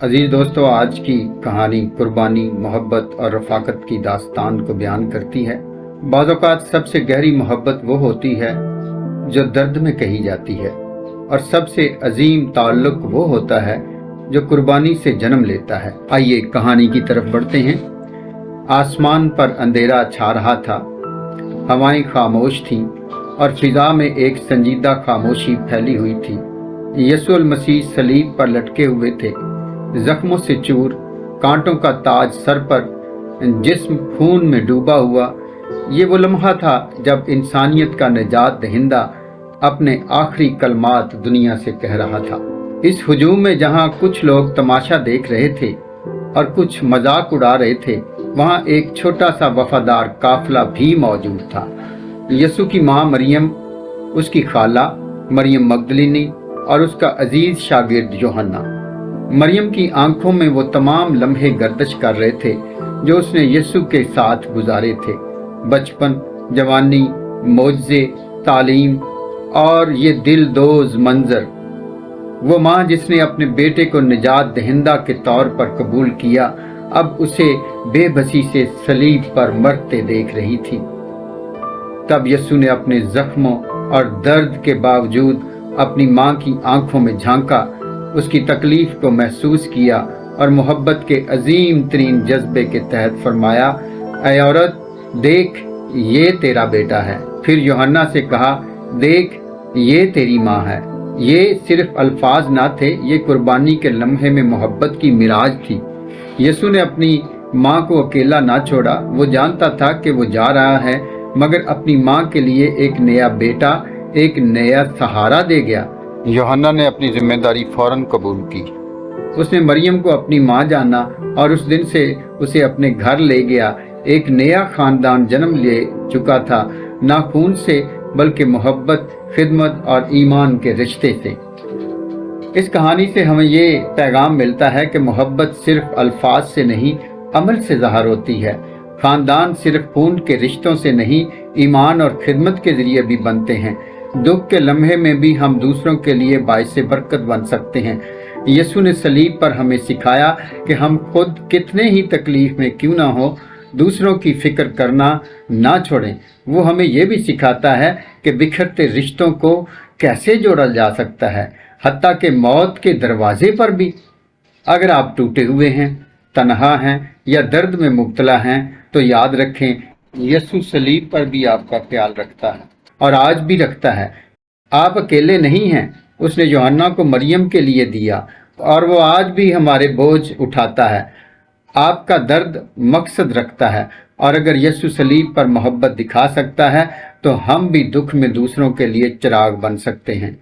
अजीज दोस्तों, आज की कहानी कुर्बानी, मोहब्बत और रफाकत की दास्तान को बयान करती है। बाज़ औक़ात सबसे गहरी मोहब्बत वो होती है जो दर्द में कही जाती है, और सबसे अजीम ताल्लुक वो होता है जो कुर्बानी से जन्म लेता है। आइए कहानी की तरफ बढ़ते हैं। आसमान पर अंधेरा छा रहा था, हवाएं खामोश थीं और फिजा में एक संजीदा खामोशी फैली हुई थी। यीशु मसीह सलीब पर लटके हुए थे, जख्मों से चूर, कांटों का ताज सर पर, जिस्म खून में डूबा हुआ। ये वो लम्हा था जब इंसानियत का निजात दहिंदा अपने आखिरी कलमात दुनिया से कह रहा था। इस हुजूम में जहां कुछ लोग तमाशा देख रहे थे और कुछ मजाक उड़ा रहे थे, वहां एक छोटा सा वफादार काफिला भी मौजूद था। यीशु की मां मरियम, उसकी खाला मरियम मगदलिनी और उसका अजीज शागिर्द यूहन्ना। मरियम की आंखों में वो तमाम लम्हे गर्दिश कर रहे थे जो उसने यीशु के साथ गुजारे थे। बचपन, जवानी, मोज़े, तालीम और ये दिलदोज मंजर। वो माँ जिसने अपने बेटे को निजात दहिंदा के तौर पर कबूल किया, अब उसे बेबसी से सलीब पर मरते देख रही थी। तब यीशु ने अपने जख्मों और दर्द के बावजूद अपनी माँ की आंखों में झांका, उसकी तकलीफ को महसूस किया और मोहब्बत के अजीम तरीन जज्बे के तहत फरमाया, ऐ औरत, देख ये तेरा बेटा है। फिर यूहन्ना से कहा, देख ये तेरी माँ है। ये सिर्फ अल्फाज ना थे, ये कुर्बानी के लम्हे में मोहब्बत की मिराज थी। यीशु ने अपनी माँ को अकेला ना छोड़ा। वो जानता था कि वो जा रहा है, मगर अपनी माँ के लिए एक नया बेटा, एक नया सहारा दे गया। यूहन्ना ने अपनी जिम्मेदारी फौरन कबूल की। उसने मरियम को अपनी माँ जाना और उस दिन से उसे अपने घर ले गया। एक नया खानदान जन्म ले चुका था, ना खून से बल्कि मोहब्बत, खिदमत और ईमान के रिश्ते से। इस कहानी से हमें ये पैगाम मिलता है कि मोहब्बत सिर्फ अल्फाज से नहीं, अमल से ज़ाहिर होती है। खानदान सिर्फ खून के रिश्तों से नहीं, ईमान और खिदमत के जरिए भी बनते हैं। दुख के लम्हे में भी हम दूसरों के लिए बाइसे बरकत बन सकते हैं। यीशु ने सलीब पर हमें सिखाया कि हम खुद कितने ही तकलीफ में क्यों ना हो, दूसरों की फिक्र करना ना छोड़ें। वो हमें ये भी सिखाता है कि बिखरते रिश्तों को कैसे जोड़ा जा सकता है, हत्ता के मौत के दरवाजे पर भी। अगर आप टूटे हुए हैं, तन्हा हैं या दर्द में मुब्तला हैं, तो याद रखें, यीशु सलीब पर भी आपका ख्याल रखता है और आज भी रखता है। आप अकेले नहीं हैं। उसने यूहन्ना को मरियम के लिए दिया और वो आज भी हमारे बोझ उठाता है। आपका दर्द मकसद रखता है, और अगर यीशु सलीब पर मोहब्बत दिखा सकता है, तो हम भी दुख में दूसरों के लिए चिराग बन सकते हैं।